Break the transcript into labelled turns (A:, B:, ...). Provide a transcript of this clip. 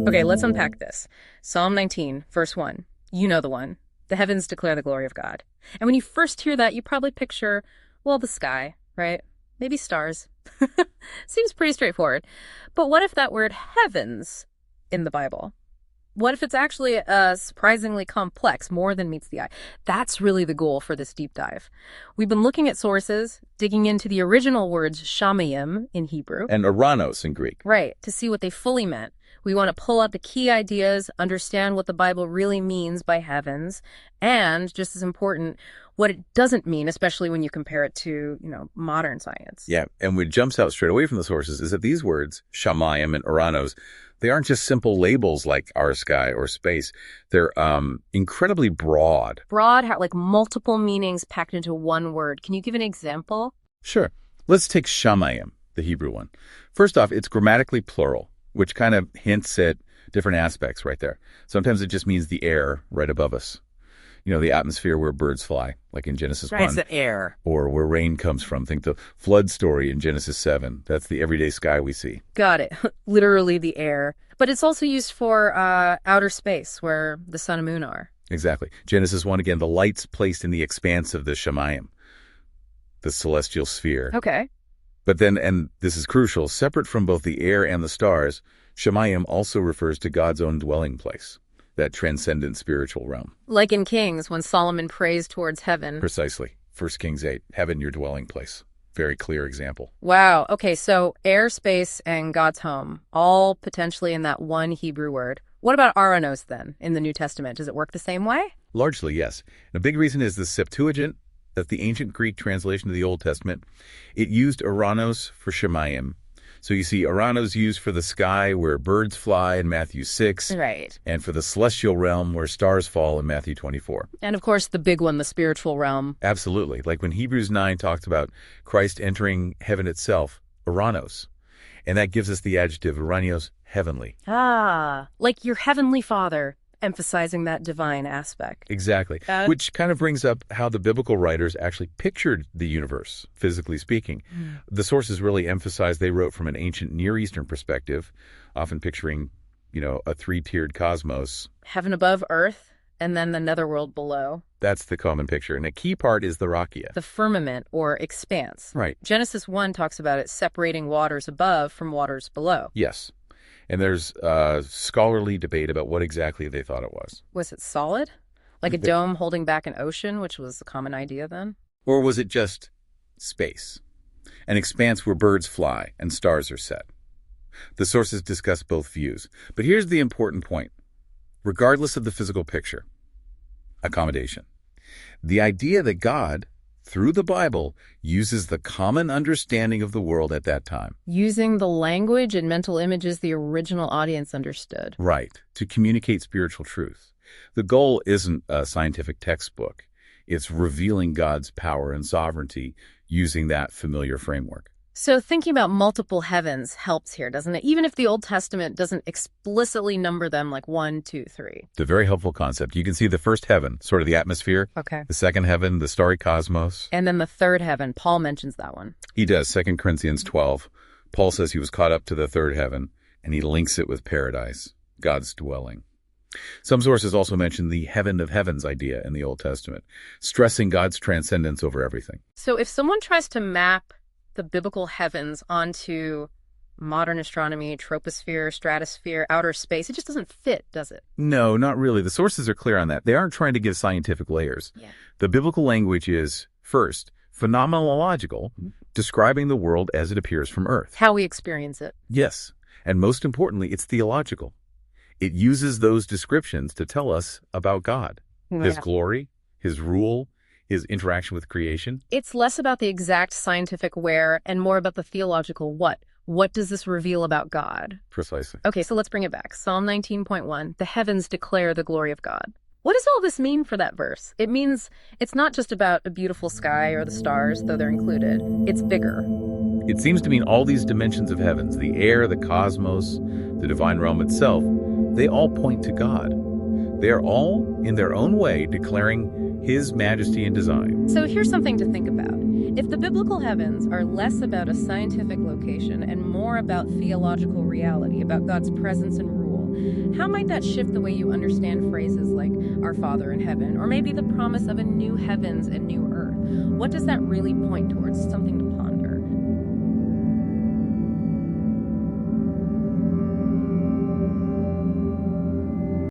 A: Okay, let's unpack this. Psalm 19, verse 1. You know the one. The heavens declare the glory of God. And when you first hear that, you probably picture, well, the sky, right? Maybe stars. Seems pretty straightforward. But what if that word heavens in the Bible? What if it's actually surprisingly complex, more than meets the eye? That's really the goal for this deep dive. We've been looking at sources, digging into the original words shamayim in Hebrew.
B: And oranos in Greek.
A: Right, to see what they fully meant. We want to pull out the key ideas, understand what the Bible really means by heavens, and, just as important, what it doesn't mean, especially when you compare it to, modern science.
B: Yeah, and what jumps out straight away from the sources is that these words, shamayim and oranos, they aren't just simple labels like our sky or space. They're incredibly broad.
A: Broad, like multiple meanings packed into one word. Can you give an example?
B: Sure. Let's take shamayim, the Hebrew one. First off, it's grammatically plural, which kind of hints at different aspects right there. Sometimes it just means the air right above us. The atmosphere where birds fly, like in Genesis 1.
A: Right, it's the air.
B: Or where rain comes from. Think the flood story in Genesis 7. That's the everyday sky we see.
A: Got it. Literally the air. But it's also used for outer space, where the sun and moon are.
B: Exactly. Genesis 1, again, the lights placed in the expanse of the shamayim, the celestial sphere.
A: Okay.
B: But then, and this is crucial, separate from both the air and the stars, shamayim also refers to God's own dwelling place, that transcendent spiritual realm.
A: Like in Kings, when Solomon prays towards heaven.
B: Precisely. 1 Kings 8, heaven your dwelling place. Very clear example.
A: Wow. Okay, so air, space, and God's home, all potentially in that one Hebrew word. What about oranos then, in the New Testament? Does it work the same way?
B: Largely, yes. And a big reason is the Septuagint. That's the ancient Greek translation of the Old Testament. It used oranos for shamayim. So you see oranos used for the sky where birds fly in Matthew 6.
A: Right.
B: And for the celestial realm where stars fall in Matthew 24.
A: And of course, the big one, the spiritual realm.
B: Absolutely. Like when Hebrews 9 talks about Christ entering heaven itself, oranos. And that gives us the adjective oranios, heavenly.
A: Ah, like your heavenly Father. Emphasizing that divine aspect.
B: Exactly. Which kind of brings up how the biblical writers actually pictured the universe, physically speaking. The sources really emphasize they wrote from an ancient Near Eastern perspective, often picturing, a three-tiered cosmos.
A: Heaven above, earth, and then the netherworld below.
B: That's the common picture. And a key part is the rakia.
A: The firmament or expanse.
B: Right.
A: Genesis 1 talks about it separating waters above from waters below.
B: Yes. And there's scholarly debate about what exactly they thought it was.
A: Was it solid? Like a dome holding back an ocean, which was the common idea then?
B: Or was it just space? An expanse where birds fly and stars are set. The sources discuss both views. But here's the important point. Regardless of the physical picture, accommodation. The idea that God, through the Bible, uses the common understanding of the world at that time.
A: Using the language and mental images the original audience understood.
B: Right, to communicate spiritual truth. The goal isn't a scientific textbook. It's revealing God's power and sovereignty using that familiar framework.
A: So thinking about multiple heavens helps here, doesn't it? Even if the Old Testament doesn't explicitly number them like 1, 2, 3.
B: It's a very helpful concept. You can see the first heaven, sort of the atmosphere.
A: Okay.
B: The second heaven, the starry cosmos.
A: And then the third heaven, Paul mentions that one.
B: He does, 2 Corinthians 12. Paul says he was caught up to the third heaven, and he links it with paradise, God's dwelling. Some sources also mention the heaven of heavens idea in the Old Testament, stressing God's transcendence over everything.
A: So if someone tries to map the biblical heavens onto modern astronomy, troposphere, stratosphere, outer space, it just doesn't fit, does it?
B: No, not really. The sources are clear on that. They aren't trying to give scientific layers.
A: Yeah.
B: The biblical language is, first, phenomenological, describing the world as it appears from Earth.
A: How we experience it.
B: Yes. And most importantly, it's theological. It uses those descriptions to tell us about God, His glory, His rule, His interaction with creation.
A: It's less about the exact scientific where and more about the theological what. What does this reveal about God?
B: Precisely.
A: Okay, so let's bring it back. Psalm 19.1, the heavens declare the glory of God. What does all this mean for that verse? It means it's not just about a beautiful sky or the stars, though they're included. It's bigger.
B: It seems to mean all these dimensions of heavens, the air, the cosmos, the divine realm itself, they all point to God. They are all, in their own way, declaring His majesty and design.
A: So here's something to think about. If the biblical heavens are less about a scientific location and more about theological reality, about God's presence and rule, how might that shift the way you understand phrases like our Father in heaven, or maybe the promise of a new heavens and new earth? What does that really point towards? Something to ponder.